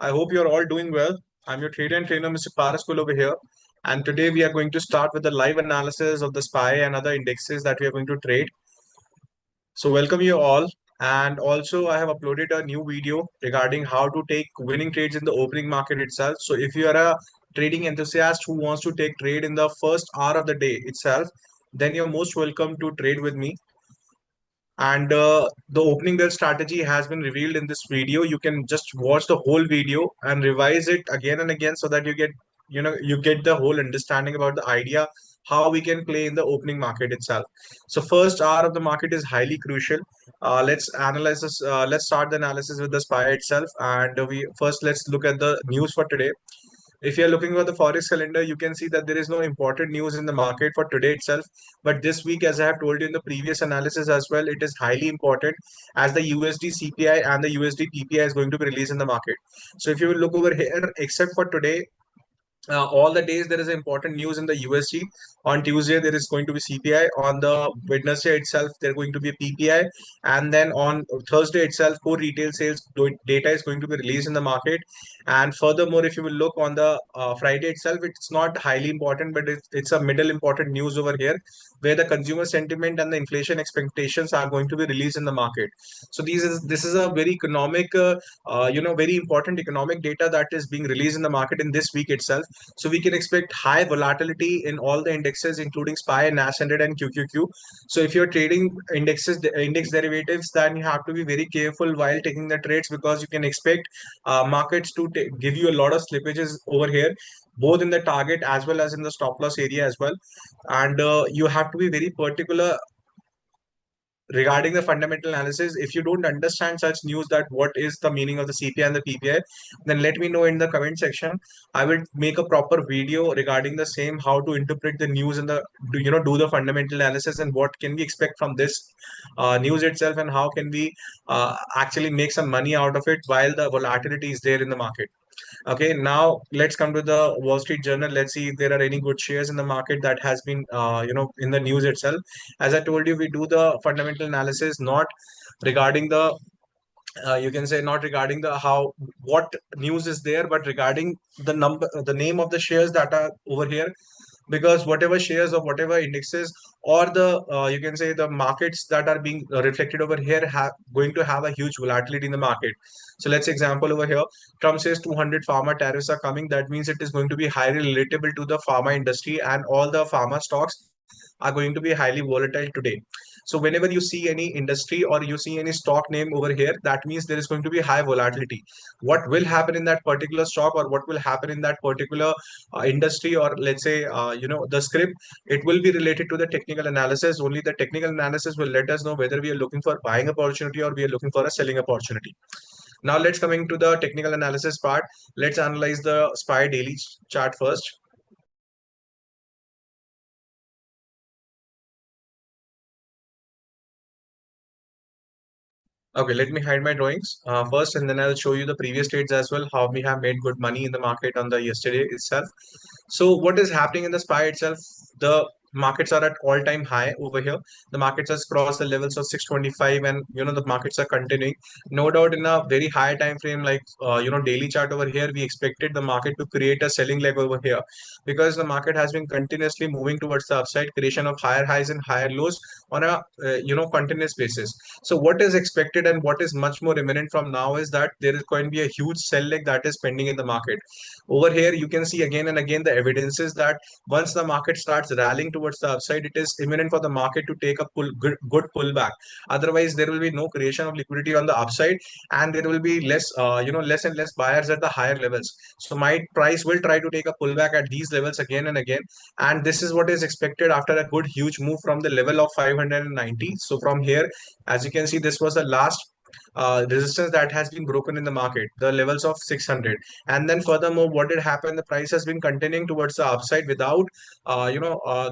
I hope you're all doing well. I'm your trader and trainer, Mr. Paraskul over here. And today we are going to start with the live analysis of the SPY and other indexes that we are going to trade. So welcome you all. And also I have uploaded a new video regarding how to take winning trades in the opening market itself. So if you are a trading enthusiast who wants to take trade in the first hour of the day itself, then you're most welcome to trade with me. And the opening bell strategy has been revealed in this video. You can just watch the whole video and revise it again and again so that you get the whole understanding about the idea how we can play in the opening market itself. So first hour of the market is highly crucial. Let's analyze this. Let's start the analysis with the SPY itself, and let's look at the news for today. If you're looking for the forex calendar, you can see that there is no important news in the market for today itself. But this week, as I have told you in the previous analysis as well, it is highly important as the USD CPI and the USD PPI is going to be released in the market. So if you will look over here, except for today, all the days there is important news in the USD. On Tuesday there is going to be CPI. On the Wednesday itself there are going to be PPI, and then on Thursday itself core retail sales data is going to be released in the market. And furthermore, if you will look on the Friday itself, it's not highly important, but it's a middle important news over here where the consumer sentiment and the inflation expectations are going to be released in the market. So this is a very economic very important economic data that is being released in the market in this week itself. So we can expect high volatility in all the indexes, including SPY, NAS100, and QQQ. So if you're trading index derivatives, then you have to be very careful while taking the trades, because you can expect markets to give you a lot of slippages over here, both in the target as well as in the stop loss area as well. And you have to be very particular regarding the fundamental analysis. If you don't understand such news, that what is the meaning of the CPI and the PPI, then let me know in the comment section. I will make a proper video regarding the same, how to interpret the news and do the fundamental analysis, and what can we expect from this news itself, and how can we actually make some money out of it while the volatility is there in the market. Okay, now let's come to the Wall Street Journal. Let's see if there are any good shares in the market that has been, in the news itself. As I told you, we do the fundamental analysis not regarding the, you can say not regarding the how what news is there, but regarding the name of the shares that are over here, because whatever shares or whatever indexes or the you can say the markets that are being reflected over here have going to have a huge volatility in the market. So let's example over here, Trump says 200 pharma tariffs are coming. That means it is going to be highly relatable to the pharma industry, and all the pharma stocks are going to be highly volatile today. So whenever you see any industry or you see any stock name over here, that means there is going to be high volatility. What will happen in that particular stock, or what will happen in that particular industry, or let's say the script, it will be related to the technical analysis. Only the technical analysis will let us know whether we are looking for buying opportunity or we are looking for a selling opportunity. Now let's coming to the technical analysis part. Let's analyze the SPY daily chart first. Okay, let me hide my drawings first, and then I'll show you the previous trades as well, how we have made good money in the market on the yesterday itself. So what is happening in the SPY itself? The markets are at all-time high over here. The markets has crossed the levels of 625, and the markets are continuing. No doubt in a very high time frame, like daily chart over here, we expected the market to create a selling leg over here, because the market has been continuously moving towards the upside, creation of higher highs and higher lows on a continuous basis. So what is expected and what is much more imminent from now is that there is going to be a huge sell leg that is pending in the market. Over here, you can see again and again the evidences that once the market starts rallying towards the upside, it is imminent for the market to take a good pullback. Otherwise, there will be no creation of liquidity on the upside, and there will be less and less buyers at the higher levels. So my price will try to take a pullback at these levels again and again, and this is what is expected after a good huge move from the level of 590. So from here, as you can see, this was the last resistance that has been broken in the market, the levels of 600. And then furthermore, what did happen? The price has been continuing towards the upside without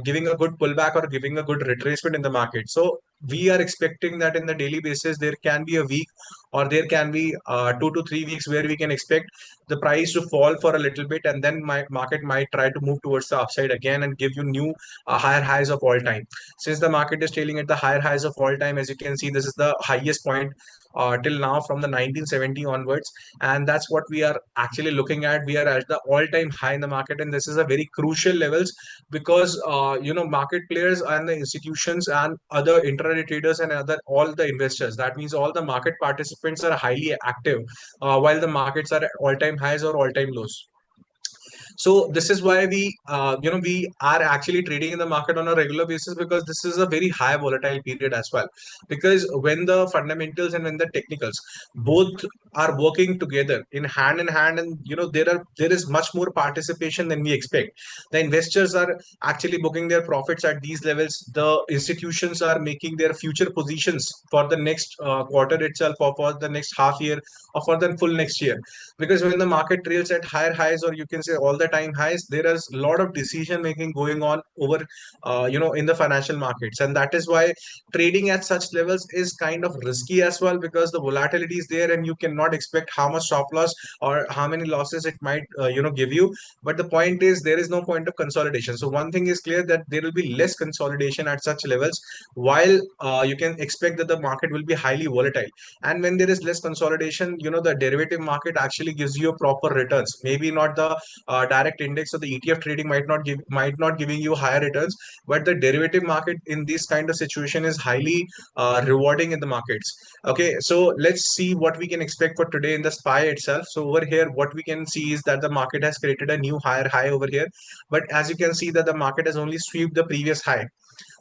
giving a good pullback or giving a good retracement in the market. So we are expecting that in the daily basis there can be a week, or there can be 2 to 3 weeks where we can expect the price to fall for a little bit, and then my market might try to move towards the upside again and give you new higher highs of all time. Since the market is trailing at the higher highs of all time, as you can see, this is the highest point till now from the 1970 onwards, and that's what we are actually looking at. We are at the all-time high in the market, and this is a very crucial levels because market players and the institutions and other intraday traders and other all the investors, that means all the market participants are highly active while the markets are at all-time highs or all-time lows. So this is why we are actually trading in the market on a regular basis, because this is a very high volatile period as well. Because when the fundamentals and when the technicals both are working together in hand, and there is much more participation than we expect. The investors are actually booking their profits at these levels. The institutions are making their future positions for the next quarter itself, or for the next half year, or for the full next year. Because when the market trails at higher highs, or you can say all the time highs, there is a lot of decision making going on over in the financial markets, and that is why trading at such levels is kind of risky as well, because the volatility is there and you cannot expect how much stop loss or how many losses it might give you. But the point is, there is no point of consolidation. So one thing is clear, that there will be less consolidation at such levels, while you can expect that the market will be highly volatile. And when there is less consolidation, the derivative market actually gives you a proper returns. Maybe not the direct index or the ETF trading might not giving you higher returns, but the derivative market in this kind of situation is highly rewarding in the markets. Okay, so let's see what we can expect for today in the SPY itself. So over here, what we can see is that the market has created a new higher high over here, but as you can see that the market has only swept the previous high.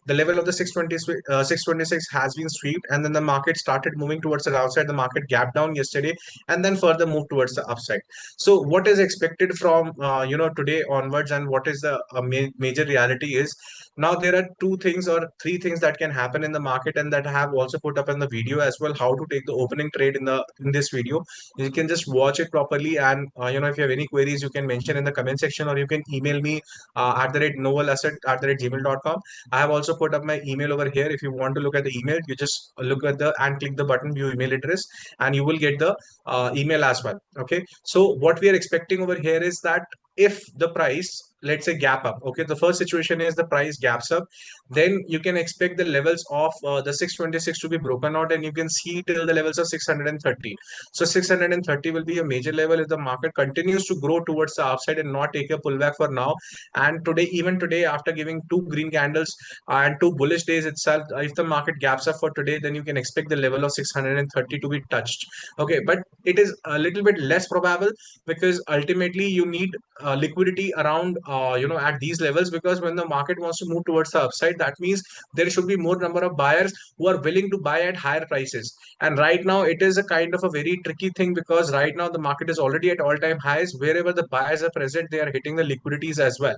The level of the 626 has been swept, and then the market started moving towards the downside. The market gapped down yesterday and then further moved towards the upside. So what is expected from today onwards, and what is the major reality is, now there are two things or three things that can happen in the market, and that I have also put up in the video as well, how to take the opening trade in this video. You can just watch it properly, and if you have any queries, you can mention in the comment section, or you can email me at the rate novelasset@gmail.com. I have also put up my email over here. If you want to look at the email, you just look at the and click the button view email address, and you will get the email as well. Okay, so what we are expecting over here is that if the price, let's say, gap up, okay, the first situation is the price gaps up, then you can expect the levels of the 626 to be broken out, and you can see till the levels of 630. So 630 will be a major level if the market continues to grow towards the upside and not take a pullback for now. And today, even today, after giving two green candles and two bullish days itself, if the market gaps up for today, then you can expect the level of 630 to be touched. Okay, but it is a little bit less probable, because ultimately you need liquidity around at these levels, because when the market wants to move towards the upside, that means there should be more number of buyers who are willing to buy at higher prices. And right now it is a kind of a very tricky thing, because right now the market is already at all-time highs. Wherever the buyers are present, they are hitting the liquidities as well.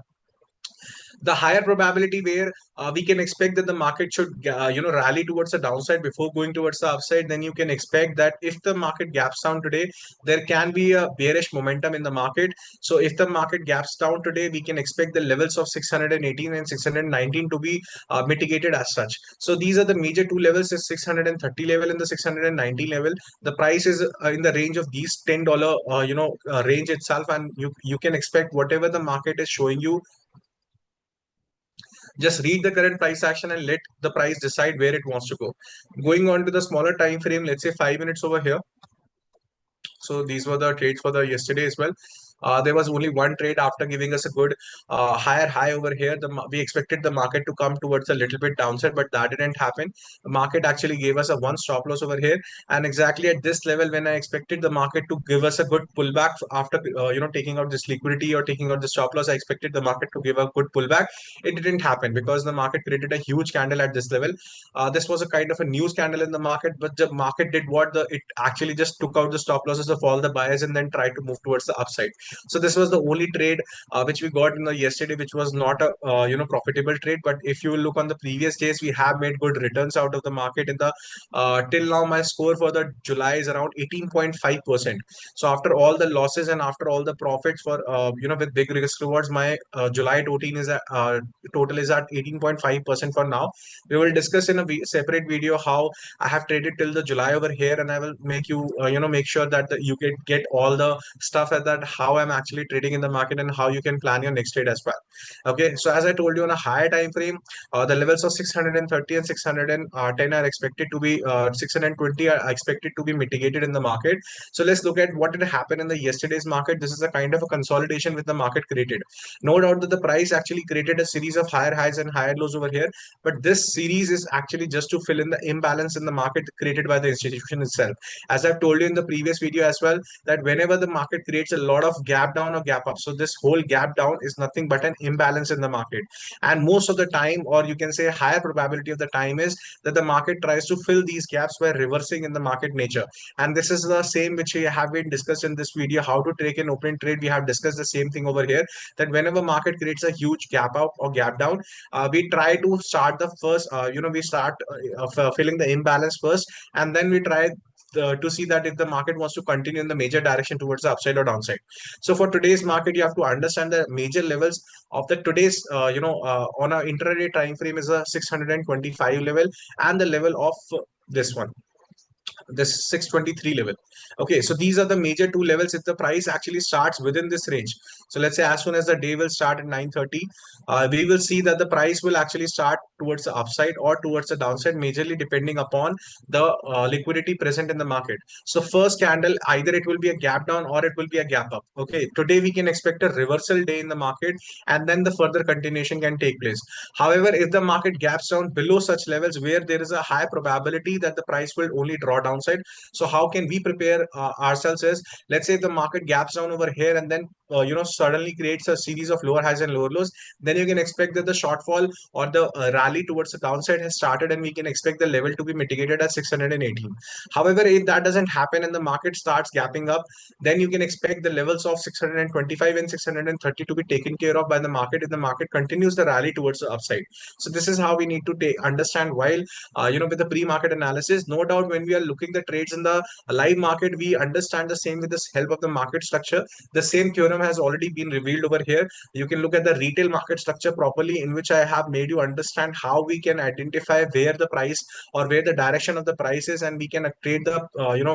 The higher probability where we can expect that the market should rally towards the downside before going towards the upside, then you can expect that if the market gaps down today, there can be a bearish momentum in the market. So if the market gaps down today, we can expect the levels of 618 and 619 to be mitigated as such. So these are the major two levels, is 630 level and the 690 level. The price is in the range of these $10 range itself, and you can expect whatever the market is showing you. Just read the current price action and let the price decide where it wants to go. Going on to the smaller time frame, let's say 5 minutes over here. So these were the trades for the yesterday as well. There was only one trade after giving us a good higher high over here. We expected the market to come towards a little bit downside, but that didn't happen. The market actually gave us a one stop loss over here, and exactly at this level, when I expected the market to give us a good pullback after taking out this liquidity or taking out the stop loss, I expected the market to give a good pullback. It didn't happen because the market created a huge candle at this level. This was a kind of a news candle in the market, but the market did what? It actually just took out the stop losses of all the buyers and then tried to move towards the upside. So this was the only trade which we got in the yesterday, which was not a profitable trade. But if you look on the previous days, we have made good returns out of the market. In the till now, my score for the July is around 18.5%. So after all the losses and after all the profits for with big risk rewards, my July total is at 18.5% for now. We will discuss in a separate video how I have traded till the July over here, and I will make you make sure that you get all the stuff at that how I'm actually trading in the market and how you can plan your next trade as well. Okay, so as I told you, on a higher time frame, the levels of 630 and 610 are expected to be 620 are expected to be mitigated in the market. So let's look at what did happen in the yesterday's market. This is a kind of a consolidation with the market created. No doubt that the price actually created a series of higher highs and higher lows over here, but this series is actually just to fill in the imbalance in the market created by the institution itself. As I've told you in the previous video as well, that whenever the market creates a lot of gap down or gap up, so this whole gap down is nothing but an imbalance in the market. And most of the time, or you can say higher probability of the time, is that the market tries to fill these gaps by reversing in the market nature. And this is the same which we have been discussed in this video, how to take an open trade. We have discussed the same thing over here, that whenever market creates a huge gap up or gap down, we try to start the first, we start filling the imbalance first, and then we try to see that if the market wants to continue in the major direction towards the upside or downside. So for today's market, you have to understand the major levels of the today's, on a intraday time frame is a 625 level, and the level of this one, this 623 level. Okay, so these are the major two levels if the price actually starts within this range. So let's say as soon as the day will start at 9:30, we will see that the price will actually start towards the upside or towards the downside, majorly depending upon the liquidity present in the market. So first candle, either it will be a gap down or it will be a gap up. Okay, today we can expect a reversal day in the market, and then the further continuation can take place. However, if the market gaps down below such levels where there is a high probability that the price will only draw downside, so how can we prepare ourselves is, let's say the market gaps down over here and then suddenly creates a series of lower highs and lower lows, then you can expect that the shortfall or the rally towards the downside has started, and we can expect the level to be mitigated at 618. However, if that doesn't happen and the market starts gapping up, then you can expect the levels of 625 and 630 to be taken care of by the market if the market continues the rally towards the upside. So this is how we need to understand while with the pre-market analysis. No doubt when we are looking the trades in the live market, we understand the same with the help of the market structure. The same theorem has already been revealed over here. You can look at the retail market structure properly, in which I have made you understand how we can identify where the price or where the direction of the price is, and we can trade the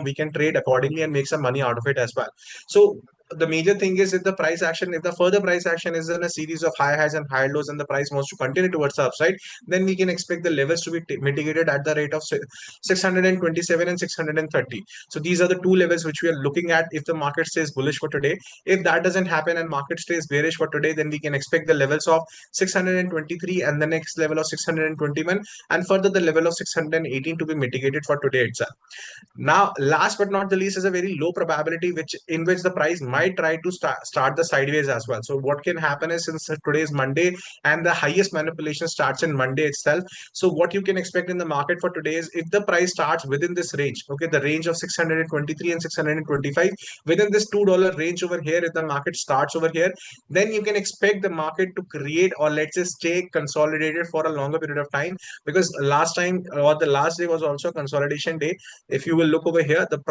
we can trade accordingly and make some money out of it as well. So the major thing is, if the price action, if the further price action is in a series of high highs and high lows and the price wants to continue towards the upside, then we can expect the levels to be mitigated at the rate of 627 and 630. So these are the two levels which we are looking at if the market stays bullish for today. If that doesn't happen and market stays bearish for today, then we can expect the levels of 623 and the next level of 621, and further the level of 618 to be mitigated for today itself. Now, last but not the least is a very low probability in which the price might try to start the sideways as well. So what can happen is, since today is Monday and the highest manipulation starts in Monday itself, so what you can expect in the market for today is, if the price starts within this range, okay, the range of 623 and 625, within this $2 range over here, if the market starts over here, then you can expect the market to create, or let's just stay consolidated for a longer period of time, because last time or the last day was also a consolidation day. If you will look over here, the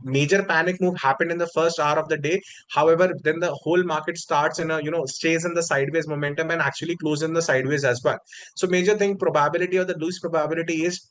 major panic move happened in the first hour of the day. However, then the whole market starts in a, stays in the sideways momentum and actually closes in the sideways as well. So major thing, probability or the loose probability is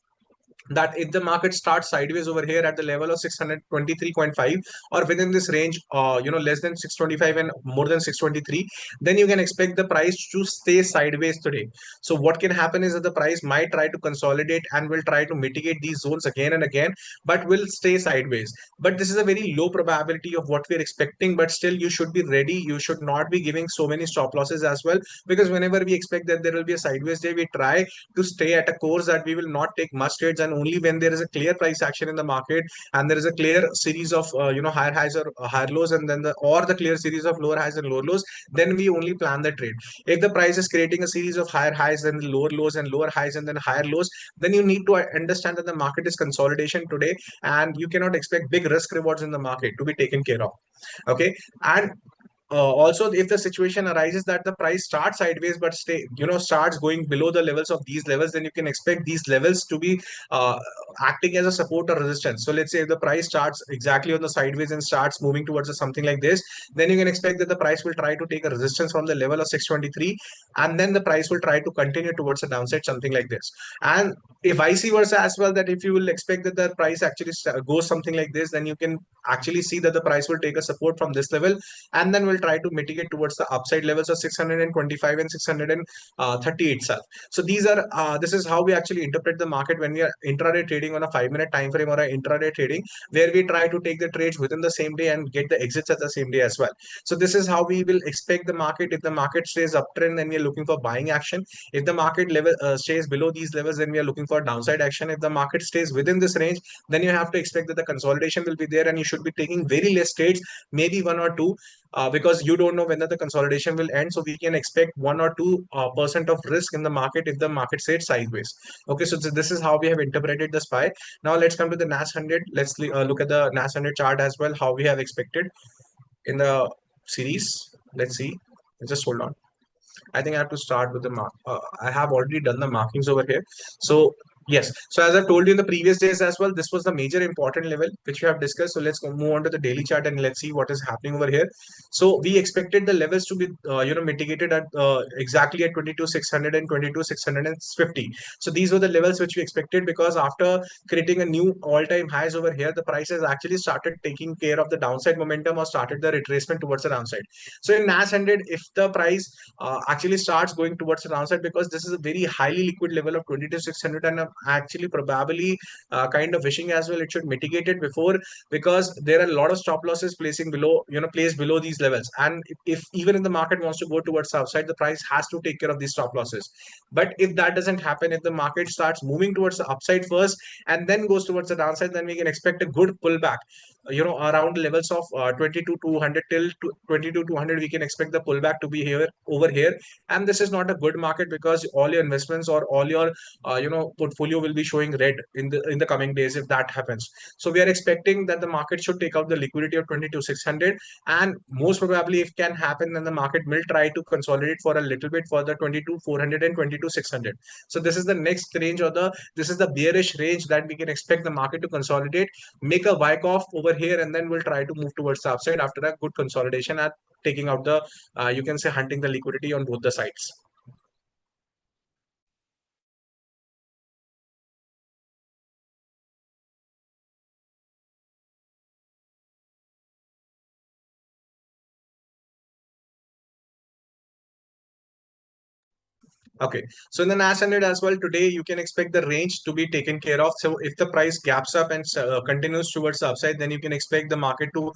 that if the market starts sideways over here at the level of 623.5 or within this range, less than 625 and more than 623, then you can expect the price to stay sideways today. So what can happen is that the price might try to consolidate and will try to mitigate these zones again and again, but will stay sideways. But this is a very low probability of what we're expecting, but still you should be ready. You should not be giving so many stop losses as well, because whenever we expect that there will be a sideways day, we try to stay at a course that we will not take much trades, and only when there is a clear price action in the market and there is a clear series of higher highs or higher lows, and then the clear series of lower highs and lower lows, then we only plan the trade. If the price is creating a series of higher highs and lower lows and lower highs and then higher lows, then you need to understand that the market is consolidation today, and you cannot expect big risk rewards in the market to be taken care of. Okay, and also, if the situation arises that the price starts sideways but starts going below the levels of these levels, then you can expect these levels to be uh, acting as a support or resistance. So let's say if the price starts exactly on the sideways and starts moving towards something like this, then you can expect that the price will try to take a resistance from the level of 623, and then the price will try to continue towards the downside, something like this. And if vice versa as well, that if you will expect that the price actually goes something like this, then you can actually see that the price will take a support from this level, and then we'll try to mitigate towards the upside levels of 625 and 630 itself. So this is how we actually interpret the market when we are intraday trading on a 5 minute time frame, or a intraday trading where we try to take the trades within the same day and get the exits at the same day as well. So this is how we will expect the market. If the market stays uptrend, then we are looking for buying action. If the market level stays below these levels, then we are looking for downside action. If the market stays within this range, then you have to expect that the consolidation will be there, and you should be taking very less trades, maybe one or two, because you don't know whether the consolidation will end. So we can expect 1 or 2% of risk in the market if the market stays sideways. Okay, so this is how we have interpreted the SPY. Now let's come to the NAS 100. Let's look at the NAS 100 chart as well, how we have expected in the series. Let's see. Just hold on. I think I have to start with the mark. I have already done the markings over here. So yes. So as I told you in the previous days as well, this was the major important level which we have discussed. So let's move on to the daily chart and let's see what is happening over here. So we expected the levels to be mitigated at exactly at 22,600 and 22,650. So these were the levels which we expected, because after creating a new all-time highs over here, the price has actually started taking care of the downside momentum or started the retracement towards the downside. So in NAS 100, if the price actually starts going towards the downside, because this is a very highly liquid level of 22,600, and I'm actually probably kind of wishing as well it should mitigate it before, because there are a lot of stop losses placing below, placed below these levels. And if even if the market wants to go towards the upside, the price has to take care of these stop losses. But if that doesn't happen, if the market starts moving towards the upside first and then goes towards the downside, then we can expect a good pullback, around levels of 22,200 till 22,200. We can expect the pullback to be here over here. And this is not a good market, because all your investments or all your portfolio will be showing red in the coming days if that happens. So we are expecting that the market should take out the liquidity of 22,600, and most probably if can happen, then the market will try to consolidate for a little bit for the 22,400 and 22,600. So this is the next range, or this is the bearish range that we can expect the market to consolidate, make a wick off over here, and then we'll try to move towards the upside after a good consolidation at taking out the you can say hunting the liquidity on both the sides. Okay, so in the NAS 100 as well, today you can expect the range to be taken care of. So if the price gaps up and continues towards the upside, then you can expect the market to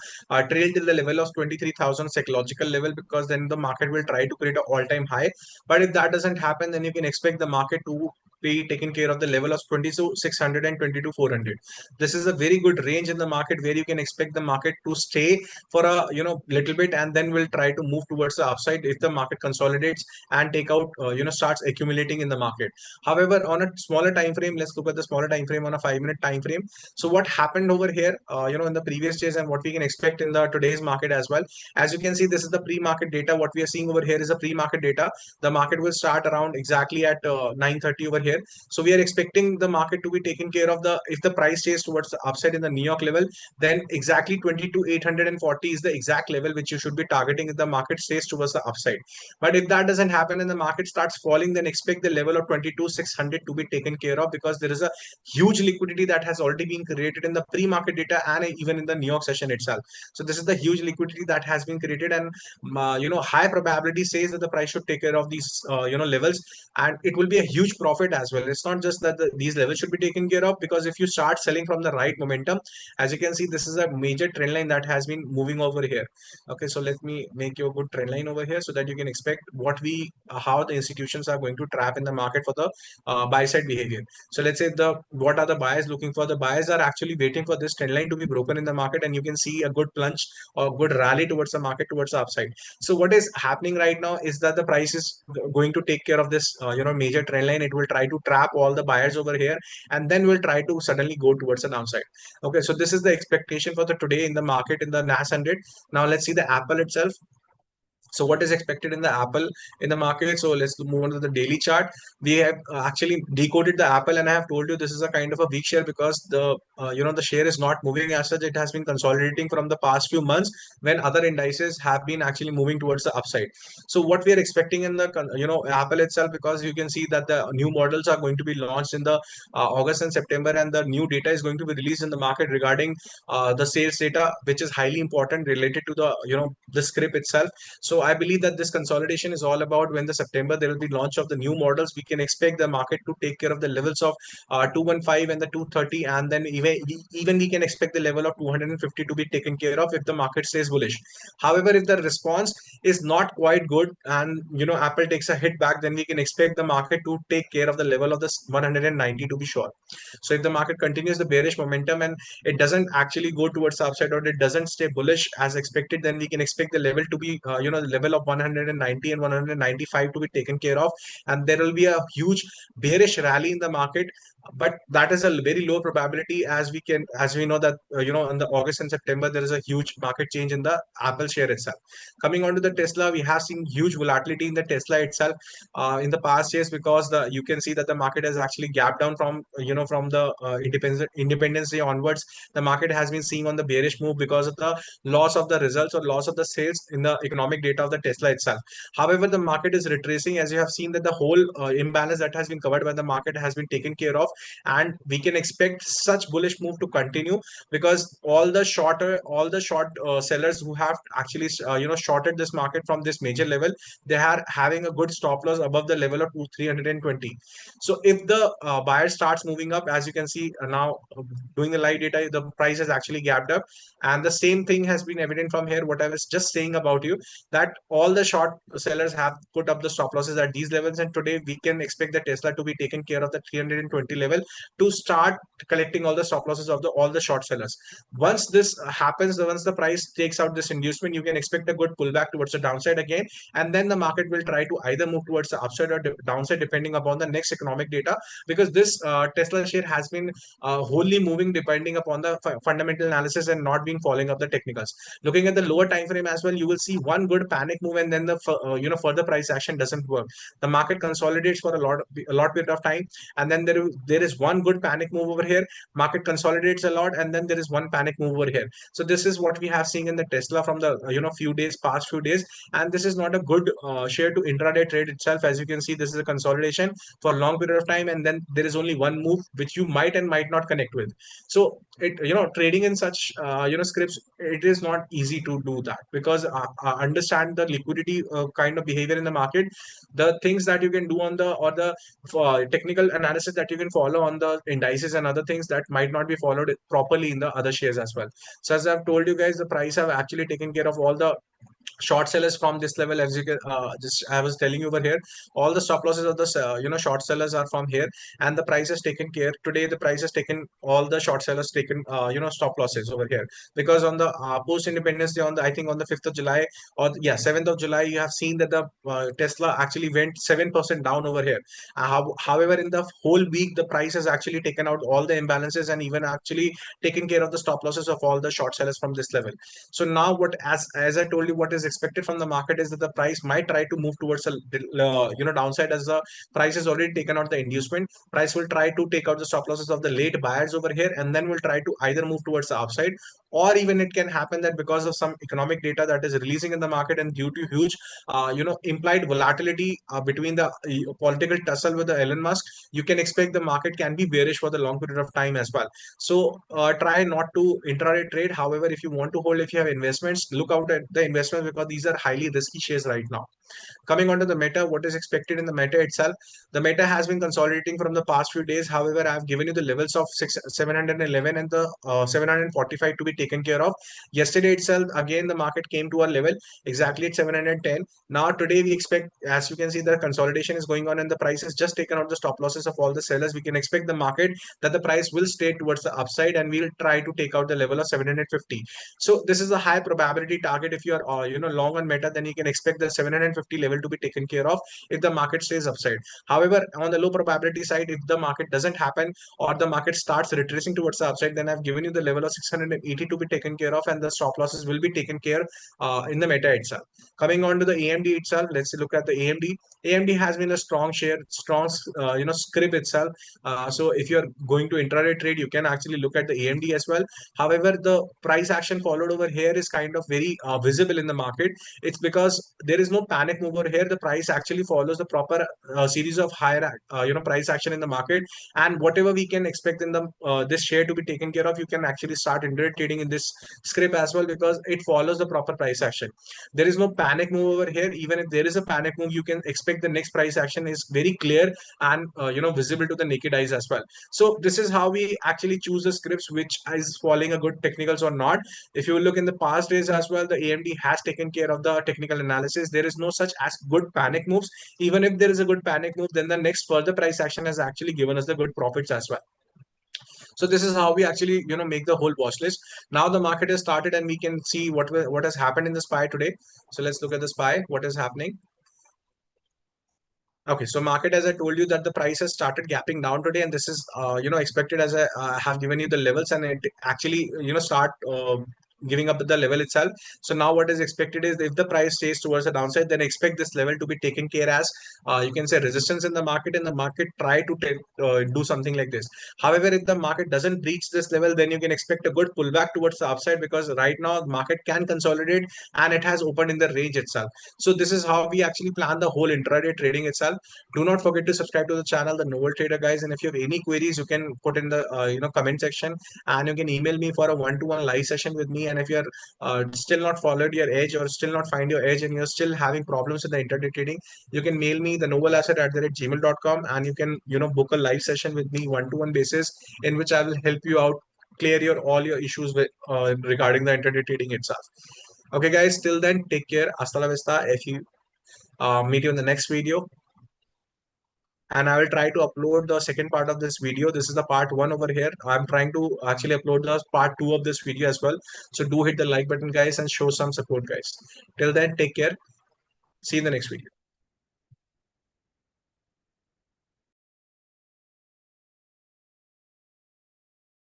trail till the level of 23,000 psychological level, because then the market will try to create an all-time high. But if that doesn't happen, then you can expect the market to be taken care of the level of 22,600 and 22,400. This is a very good range in the market where you can expect the market to stay for a little bit, and then we'll try to move towards the upside if the market consolidates and take out starts accumulating in the market. However, on a smaller time frame, let's look at the smaller time frame on a 5 minute time frame. So what happened over here in the previous days, and what we can expect in the today's market as well. As you can see, this is the pre-market data. What we are seeing over here is a pre-market data. The market will start around exactly at 9:30 over here. So we are expecting the market to be taken care of, the if the price stays towards the upside in the New York level, then exactly 22,840 is the exact level which you should be targeting if the market stays towards the upside. But if that doesn't happen and the market starts falling, then expect the level of 22,600 to be taken care of, because there is a huge liquidity that has already been created in the pre-market data and even in the New York session itself. So this is the huge liquidity that has been created, and high probability says that the price should take care of these levels, and it will be a huge profit as well. It's not just that these levels should be taken care of, because if you start selling from the right momentum, as you can see, this is a major trend line that has been moving over here. Okay, so let me make you a good trend line over here so that you can expect how the institutions are going to trap in the market for the buy side behavior. So let's say what are the buyers looking for? The buyers are actually waiting for this trend line to be broken in the market, and you can see a good plunge or good rally towards the market towards the upside. So what is happening right now is that the price is going to take care of this major trend line. It will try to trap all the buyers over here, and then will try to suddenly go towards the downside. Okay, so this is the expectation for the today in the market in the NAS 100. Now let's see the Apple itself. So what is expected in the Apple in the market? So let's move on to the daily chart. We have actually decoded the Apple, and I have told you this is a kind of a weak share because the the share is not moving as such. It has been consolidating from the past few months when other indices have been actually moving towards the upside. So what we are expecting in the Apple itself, because you can see that the new models are going to be launched in the August and September, and the new data is going to be released in the market regarding the sales data, which is highly important related to the the script itself. So I believe that this consolidation is all about when the September there will be launch of the new models. We can expect the market to take care of the levels of 215 and the 230, and then even we can expect the level of 250 to be taken care of if the market stays bullish. However, if the response is not quite good and Apple takes a hit back, then we can expect the market to take care of the level of this 190 to be sure. So if the market continues the bearish momentum and it doesn't actually go towards the upside, or it doesn't stay bullish as expected, then we can expect the level to be the level of 190 and 195 to be taken care of, and there will be a huge bearish rally in the market. But that is a very low probability, as we know that in the August and September there is a huge market change in the Apple share itself. Coming on to the Tesla, we have seen huge volatility in the Tesla itself in the past years, because the you can see that the market has actually gapped down from from the Independence Day onwards. The market has been seeing on the bearish move because of the loss of the results or loss of the sales in the economic data of the Tesla itself. However, the market is retracing, as you have seen that the whole imbalance that has been covered by the market has been taken care of, and we can expect such bullish move to continue, because all the short sellers who have actually shorted this market from this major level, they are having a good stop loss above the level of 320. So if the buyer starts moving up, as you can see now doing the live data, the price has actually gapped up, and the same thing has been evident from here what I was just saying about you, that all the short sellers have put up the stop losses at these levels, and today we can expect the Tesla to be taken care of the 320 level to start collecting all the stop losses of the all the short sellers. Once this happens, once the price takes out this inducement, you can expect a good pullback towards the downside again, and then the market will try to either move towards the upside or downside depending upon the next economic data, because this Tesla share has been wholly moving depending upon the fundamental analysis and not being following up the technicals. Looking at the lower time frame as well, you will see one good panic move, and then the further price action doesn't work. The market consolidates for a lot period of time, and then there is one good panic move over here. Market consolidates a lot, and then there is one panic move over here. So this is what we have seen in the Tesla from the past few days, and this is not a good share to intraday trade itself. As you can see, this is a consolidation for a long period of time, and then there is only one move which you might and might not connect with. So it trading in such scripts, it is not easy to do that, because understand the liquidity kind of behavior in the market, the things that you can do on the or the technical analysis that you can follow on the indices and other things that might not be followed properly in the other shares as well. So as I've told you guys, the price have actually taken care of all the short sellers from this level. As you can just I was telling you over here, all the stop losses of the short sellers are from here, and the price has taken care today. The price has taken all the short sellers taken stop losses over here, because on the post Independence Day, on the I think on the 5th of July, or yeah 7th of July, you have seen that the Tesla actually went 7% down over here. However, in the whole week, the price has actually taken out all the imbalances and even actually taken care of the stop losses of all the short sellers from this level. So now what, as I told you, what is expected from the market is that the price might try to move towards a downside, as the price has already taken out the inducement. Price will try to take out the stop losses of the late buyers over here, and then will try to either move towards the upside, or even it can happen that because of some economic data that is releasing in the market, and due to huge implied volatility between the political tussle with the Elon Musk, you can expect the market can be bearish for the long period of time as well. So try not to intraday trade. However, if you want to hold, if you have investments, look out at the investments, because these are highly risky shares right now. Coming on to the Meta, what is expected in the Meta itself? The Meta has been consolidating from the past few days. However, I have given you the levels of 711 and the 745 to be taken care of. Yesterday itself, again, the market came to a level exactly at 710. Now, today, we expect, as you can see, the consolidation is going on, and the price has just taken out the stop losses of all the sellers. We can expect the market that the price will stay towards the upside, and we'll try to take out the level of 750. So this is a high probability target. If you are long on Meta, then you can expect the 50 level to be taken care of if the market stays upside. However, on the low probability side, if the market doesn't happen or the market starts retracing towards the upside, then I've given you the level of 680 to be taken care of, and the stop losses will be taken care in the meta itself. Coming on to the AMD itself, let's look at the AMD. AMD has been a strong share, strong script itself. So if you're going to intraday trade, you can actually look at the AMD as well. However, the price action followed over here is kind of very visible in the market. It's because there is no panic move over here. The price actually follows the proper series of higher price action in the market, and whatever we can expect in the this share to be taken care of, you can actually start intraday trading in this script as well, because it follows the proper price action. There is no panic move over here. Even if there is a panic move, you can expect the next price action is very clear and visible to the naked eyes as well. So this is how we actually choose the scripts which is following a good technicals or not. If you look in the past days as well, the AMD has taken care of the technical analysis. There is no such as good panic moves. Even if there is a good panic move, then the next further price action has actually given us the good profits as well. So this is how we actually make the whole watch list. Now the market has started and we can see what has happened in the SPY today. So let's look at the SPY, what is happening. Okay, so market, as I told you, that the price has started gapping down today, and this is expected, as I have given you the levels, and it actually start giving up the level itself. So now what is expected is, if the price stays towards the downside, then expect this level to be taken care as you can say resistance in the market, and the market try to do something like this. However, if the market doesn't breach this level, then you can expect a good pullback towards the upside, because right now the market can consolidate and it has opened in the range itself. So this is how we actually plan the whole intraday trading itself. Do not forget to subscribe to the channel, the Novel Trader guys. And if you have any queries, you can put in the comment section, and you can email me for a one-to-one live session with me. And if you're still not followed your edge, or still not find your edge, and you're still having problems with the intraday trading, you can mail me the novelasset@gmail.com, and you can book a live session with me one-to-one basis, in which I will help you out, clear your all your issues with regarding the intraday trading itself. Okay, guys. Till then, take care. Hasta la vista. If you meet you in the next video, and I will try to upload the second part of this video. This is the part one over here. I'm trying to actually upload the part two of this video as well. So do hit the like button, guys, and show some support, guys. Till then, take care. See you in the next video.